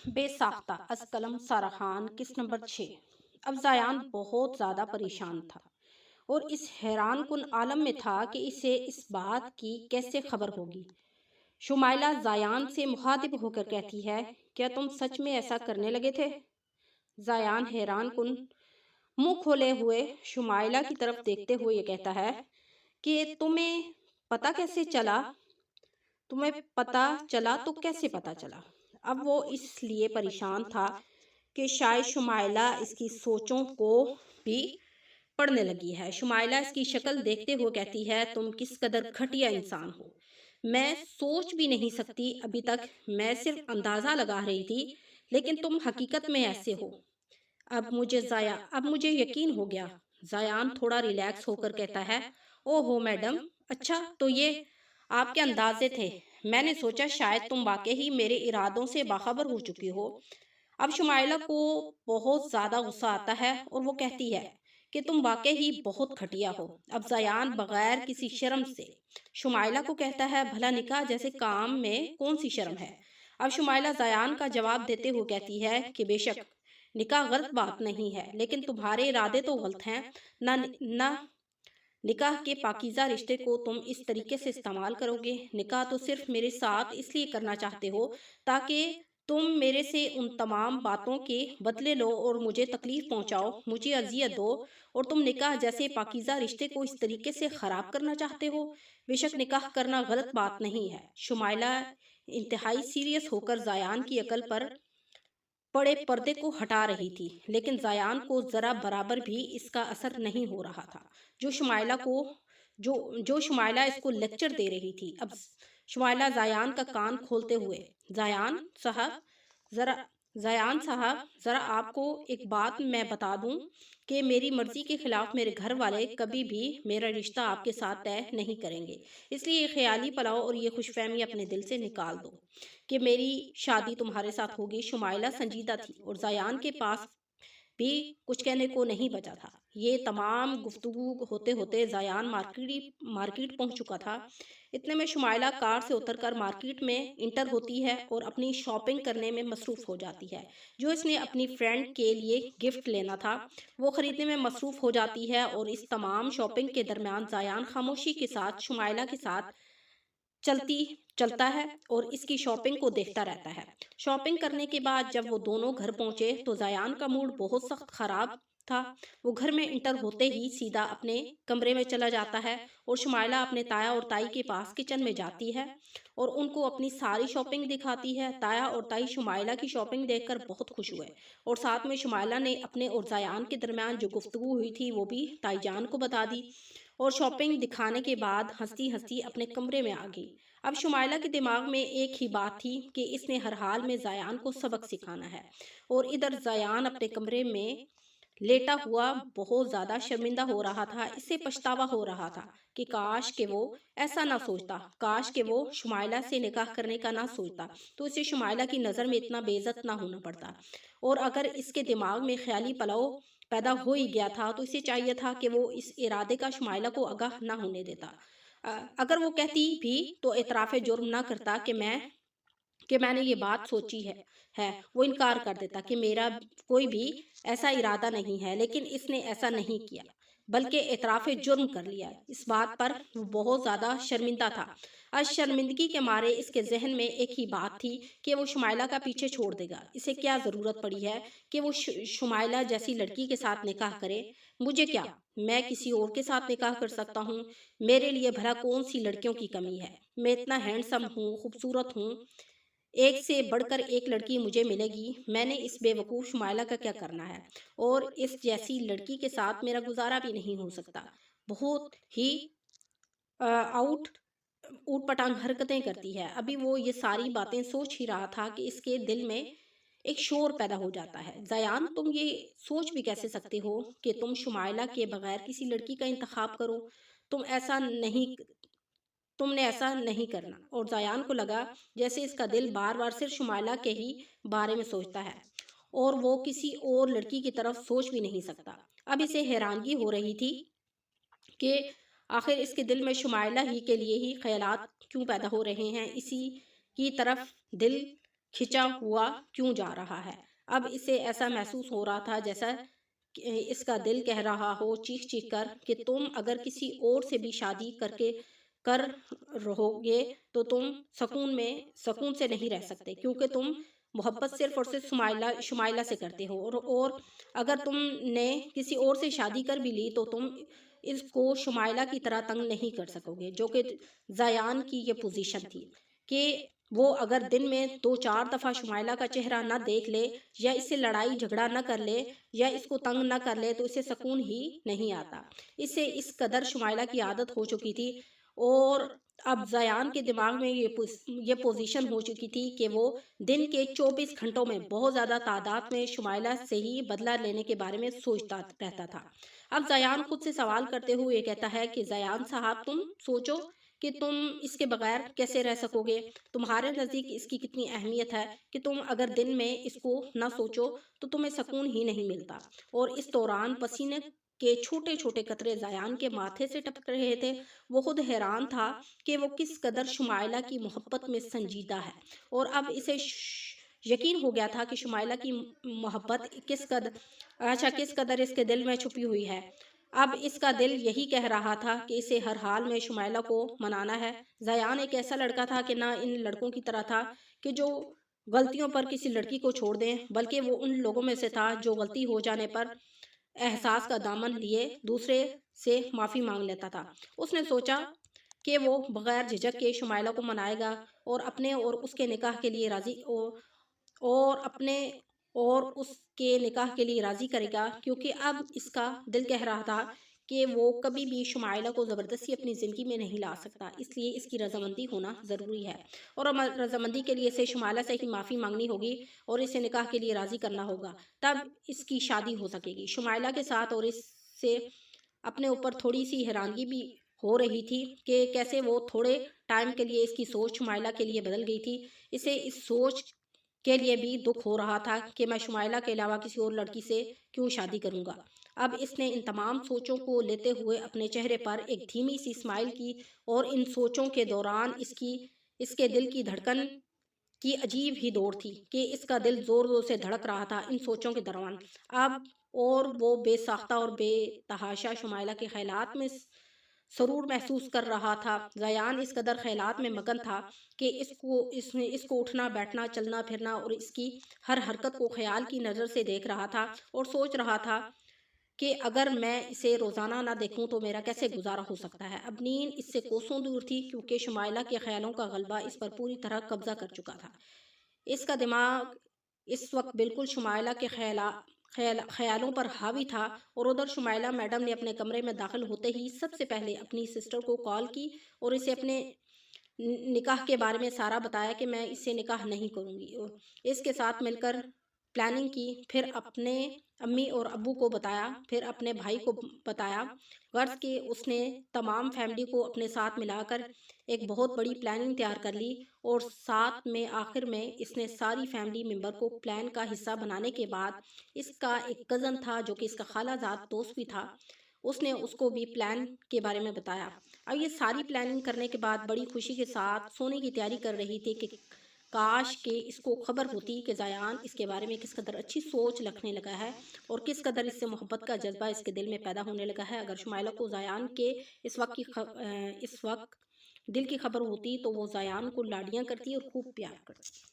بے ساختہ از قلم سارخان کس نمبر 6۔ اب زیان بہت زیادہ پریشان تھا اور اس حیران کن عالم میں تھا کہ اسے اس بات کی کیسے خبر ہوگی۔ شمائلہ زیان سے مخاطب ہو کر کہتی ہے، کیا تم سچ میں ایسا کرنے لگے تھے؟ زیان حیران کن منہ کھولے ہوئے شمائلہ کی طرف دیکھتے ہوئے یہ کہتا ہے کہ تمہیں پتہ کیسے چلا؟ تمہیں پتہ چلا تو کیسے پتہ چلا؟ اب وہ اس لیے پریشان تھا کہ شاید شمائلہ اس کی سوچوں کو بھی پڑھنے لگی ہے۔ شمائلہ اس کی شکل دیکھتے ہوئے کہتی ہے، تم کس قدر گھٹیا انسان ہو، میں سوچ بھی نہیں سکتی، ابھی تک میں صرف اندازہ لگا رہی تھی، لیکن تم حقیقت میں ایسے ہو۔ اب مجھے یقین ہو گیا۔ زیان تھوڑا ریلیکس ہو کر کہتا ہے، او ہو میڈم، اچھا تو یہ آپ کے اندازے تھے، میں نے سوچا شاید تم واقعی میرے ارادوں سے باخبر ہو چکی ہو۔ اب شمائلہ کو بہت زیادہ غصہ آتا ہے اور وہ کہتی ہے کہ تم واقعی بہت گھٹیا ہو۔ اب زیان بغیر کسی شرم سے شمائلہ کو کہتا ہے، بھلا نکاح جیسے کام میں کون سی شرم ہے؟ اب شمائلہ زیان کا جواب دیتے ہوئے کہتی ہے کہ بے شک نکاح غلط بات نہیں ہے، لیکن تمہارے ارادے تو غلط ہیں۔ نہ نکاح کے پاکیزہ رشتے کو تم اس طریقے سے استعمال کرو گے۔ نکاح تو صرف میرے ساتھ اس لیے کرنا چاہتے ہو تاکہ تم میرے سے ان تمام باتوں کے بدلے لو اور مجھے تکلیف پہنچاؤ، مجھے اذیت دو، اور تم نکاح جیسے پاکیزہ رشتے کو اس طریقے سے خراب کرنا چاہتے ہو۔ بے شک نکاح کرنا غلط بات نہیں ہے۔ شمائلہ انتہائی سیریس ہو کر زیان کی عقل پر پڑے پردے کو ہٹا رہی تھی، لیکن زیان کو ذرا برابر بھی اس کا اثر نہیں ہو رہا تھا جو شمائلہ اس کو لیکچر دے رہی تھی۔ اب شمائلہ زیان کا کان کھولتے ہوئے، زیان صاحب ذرا آپ کو ایک بات میں بتا دوں کہ میری مرضی کے خلاف میرے گھر والے کبھی بھی میرا رشتہ آپ کے ساتھ طے نہیں کریں گے، اس لیے یہ خیالی پلاؤ اور یہ خوش فہمی اپنے دل سے نکال دو کہ میری شادی تمہارے ساتھ ہوگی۔ شمائلہ سنجیدہ تھی اور زیان کے پاس بھی کچھ کہنے کو نہیں بچا تھا۔ یہ تمام گفتگو ہوتے ہوتے زیان مارکیٹ پہنچ چکا تھا۔ اتنے میں شمائلہ کار سے اتر کر مارکیٹ میں انٹر ہوتی ہے اور اپنی شاپنگ کرنے میں مصروف ہو جاتی ہے۔ جو اس نے اپنی فرینڈ کے لیے گفٹ لینا تھا وہ خریدنے میں مصروف ہو جاتی ہے، اور اس تمام شاپنگ کے درمیان زیان خاموشی کے ساتھ شمائلہ کے ساتھ چلتا ہے اور اس کی شاپنگ کو دیکھتا رہتا ہے۔ شاپنگ کرنے کے بعد جب وہ دونوں گھر پہنچے تو زیان کا موڈ بہت سخت خراب تھا۔ وہ گھر میں انٹر ہوتے ہی سیدھا اپنے کمرے میں چلا جاتا ہے اور شمائلہ اپنے تایا اور تائی کے پاس کچن میں جاتی ہے اور ان کو اپنی ساری شاپنگ دکھاتی ہے۔ تایا اور تائی شمائلہ کی شاپنگ دیکھ کر بہت خوش ہوئے اور ساتھ میں شمائلہ نے اپنے اور زیان کے درمیان جو گفتگو ہوئی تھی وہ بھی تائی جان کو بتا دی، اور شاپنگ دکھانے کے بعد ہنستی ہنستی اپنے کمرے میں آ گئی۔ اب شمائلہ کے دماغ میں ایک ہی بات تھی کہ اس نے ہر حال میں زیان کو سبق سکھانا ہے، اور ادھر زیان اپنے کمرے میں لیٹا ہوا بہت زیادہ شرمندہ ہو رہا تھا۔ اس سے پچھتاوا ہو رہا تھا کہ کاش کہ وہ ایسا نہ سوچتا، کاش کہ وہ شمائلہ سے نکاح کرنے کا نہ سوچتا تو اسے شمائلہ کی نظر میں اتنا بے عزت نہ ہونا پڑتا، اور اگر اس کے دماغ میں خیالی پلاؤ پیدا ہو ہی گیا تھا تو اسے چاہیے تھا کہ وہ اس ارادے کا شمائلہ کو آگاہ نہ ہونے دیتا۔ اگر وہ کہتی بھی تو اعتراف جرم نہ کرتا کہ میں نے یہ بات سوچی ہے، وہ انکار کر دیتا کہ میرا کوئی بھی ایسا ارادہ نہیں ہے، لیکن اس نے ایسا نہیں کیا بلکہ اعتراف جرم کر لیا۔ اس بات پر وہ بہت زیادہ شرمندہ تھا۔ آج شرمندگی کے مارے اس کے ذہن میں ایک ہی بات تھی کہ وہ شمائلہ کا پیچھے چھوڑ دے گا۔ اسے کیا ضرورت پڑی ہے کہ وہ شمائلہ جیسی لڑکی کے ساتھ نکاح کرے؟ مجھے کیا، میں کسی اور کے ساتھ نکاح کر سکتا ہوں، میرے لیے بھلا کون سی لڑکیوں کی کمی ہے؟ میں اتنا ہینڈسم ہوں، خوبصورت ہوں، ایک سے بڑھ کر ایک لڑکی مجھے ملے گی، میں نے اس بے وقوف شمائلہ کا کیا کرنا ہے؟ اور اس جیسی لڑکی کے ساتھ میرا گزارا بھی نہیں ہو سکتا، بہت ہی اوٹ پٹانگ حرکتیں کرتی ہے۔ ابھی وہ یہ ساری باتیں سوچ ہی رہا تھا کہ اس کے دل میں ایک شور پیدا ہو جاتا ہے، زیان تم یہ سوچ بھی کیسے سکتے ہو کہ تم شمائلہ کے بغیر کسی لڑکی کا انتخاب کرو؟ تم نے ایسا نہیں کرنا۔ اور زیان کو لگا جیسے اس کا دل بار بار صرف شمائلہ کے ہی بارے میں سوچتا ہے اور وہ کسی اور لڑکی کی طرف سوچ بھی نہیں سکتا۔ اب اسے حیرانگی ہو رہی تھی کہ آخر اس کے دل میں شمائلہ ہی کے لیے ہی خیالات کیوں پیدا ہو رہے ہیں، اسی کی طرف دل کھینچا ہوا کیوں جا رہا ہے۔ اب اسے ایسا محسوس ہو رہا تھا جیسا اس کا دل کہہ رہا ہو چیخ چیخ کر کہ تم اگر کسی اور سے بھی شادی کر رہو گے تو تم سکون سے نہیں رہ سکتے، کیونکہ تم محبت صرف اور صرف شمائلہ سے کرتے ہو، اور اگر تم نے کسی اور سے شادی کر بھی لی تو تم اس کو شمائلہ کی طرح تنگ نہیں کر سکو گے، جو کہ زیان کی یہ پوزیشن تھی کہ وہ اگر دن میں 2-4 دفعہ شمائلہ کا چہرہ نہ دیکھ لے یا اس سے لڑائی جھگڑا نہ کر لے یا اس کو تنگ نہ کر لے تو اسے سکون ہی نہیں آتا۔ اسے اس قدر شمائلہ کی عادت ہو چکی تھی، اور اب زیان کے دماغ میں یہ پوزیشن ہو چکی تھی کہ وہ دن کے 24 گھنٹوں میں بہت زیادہ تعداد میں شمائلہ سے ہی بدلہ لینے کے بارے میں سوچتا رہتا تھا۔ اب زیان خود سے سوال کرتے ہوئے کہتا ہے کہ زیان صاحب، تم سوچو کہ تم اس کے بغیر کیسے رہ سکو گے؟ تمہارے نزدیک اس کی کتنی اہمیت ہے کہ تم اگر دن میں اس کو نہ سوچو تو تمہیں سکون ہی نہیں ملتا۔ اور اس دوران پسینے کے چھوٹے چھوٹے قطرے زیان کے ماتھے سے ٹپک رہے تھے۔ وہ خود حیران تھا کہ وہ کس قدر شمائلہ کی محبت میں سنجیدہ ہے، اور اب اسے یقین ہو گیا تھا کہ شمائلہ کی محبت کس قدر اس کے دل میں چھپی ہوئی ہے۔ اب اس کا دل یہی کہہ رہا تھا کہ اسے ہر حال میں شمائلہ کو منانا ہے۔ زیان ایک ایسا لڑکا تھا کہ نہ ان لڑکوں کی طرح تھا کہ جو غلطیوں پر کسی لڑکی کو چھوڑ دیں، بلکہ وہ ان لوگوں میں سے تھا جو غلطی ہو جانے پر احساس کا دامن لیے دوسرے سے معافی مانگ لیتا تھا۔ اس نے سوچا کہ وہ بغیر جھجک کے شمائلہ کو منائے گا اور اپنے اور اس کے نکاح کے لیے راضی کرے گا، کیونکہ اب اس کا دل کہہ رہا تھا کہ وہ کبھی بھی شمائلہ کو زبردستی اپنی زندگی میں نہیں لا سکتا، اس لیے اس کی رضامندی ہونا ضروری ہے، اور رضامندی کے لیے اسے شمائلہ سے ہی معافی مانگنی ہوگی اور اسے نکاح کے لیے راضی کرنا ہوگا، تب اس کی شادی ہو سکے گی شمائلہ کے ساتھ۔ اور اس سے اپنے اوپر تھوڑی سی حیرانگی بھی ہو رہی تھی کہ کیسے وہ تھوڑے ٹائم کے لیے اس کی سوچ شمائلہ کے لیے بدل گئی تھی۔ اسے اس سوچ کے لیے بھی دکھ ہو رہا تھا کہ میں شمائلہ کے علاوہ کسی اور لڑکی سے کیوں شادی کروں گا۔ اب اس نے ان تمام سوچوں کو لیتے ہوئے اپنے چہرے پر ایک دھیمی سی اسمائل کی، اور ان سوچوں کے دوران اس کے دل کی دھڑکن کی عجیب ہی دوڑ تھی کہ اس کا دل زور زور سے دھڑک رہا تھا ان سوچوں کے دوران۔ اب اور وہ بے ساختہ اور بے تحاشا شمائلہ کے خیالات میں سرور محسوس کر رہا تھا۔ زیان اس قدر خیالات میں مگن تھا کہ اس کو اٹھنا بیٹھنا چلنا پھرنا اور اس کی ہر حرکت کو خیال کی نظر سے دیکھ رہا تھا، اور سوچ رہا تھا کہ اگر میں اسے روزانہ نہ دیکھوں تو میرا کیسے گزارا ہو سکتا ہے۔ اب نیند اس سے کوسوں دور تھی، کیونکہ شمائلہ کے خیالوں کا غلبہ اس پر پوری طرح قبضہ کر چکا تھا۔ اس کا دماغ اس وقت بالکل شمائلہ کے خیالوں پر حاوی تھا، اور ادھر شمائلہ میڈم نے اپنے کمرے میں داخل ہوتے ہی سب سے پہلے اپنی سسٹر کو کال کی اور اسے اپنے نکاح کے بارے میں سارا بتایا کہ میں اس سے نکاح نہیں کروں گی، اور اس کے ساتھ مل کر پلاننگ کی، پھر اپنے امی اور ابو کو بتایا، پھر اپنے بھائی کو بتایا، غرض کہ اس نے تمام فیملی کو اپنے ساتھ ملا کر ایک بہت بڑی پلاننگ تیار کر لی، اور ساتھ میں آخر میں اس نے ساری فیملی ممبر کو پلان کا حصہ بنانے کے بعد اس کا ایک کزن تھا جو کہ اس کا خالہ زاد دوست بھی تھا، اس نے اس کو بھی پلان کے بارے میں بتایا۔ اب یہ ساری پلاننگ کرنے کے بعد بڑی خوشی کے ساتھ سونے کی تیاری کر رہی تھی کہ کاش کہ اس کو خبر ہوتی کہ زیان اس کے بارے میں کس قدر اچھی سوچ رکھنے لگا ہے اور کس قدر اس سے محبت کا جذبہ اس کے دل میں پیدا ہونے لگا ہے۔ اگر شمائلہ کو زیان کے اس وقت دل کی خبر ہوتی تو وہ زیان کو لاڈیاں کرتی اور خوب پیار کرتی۔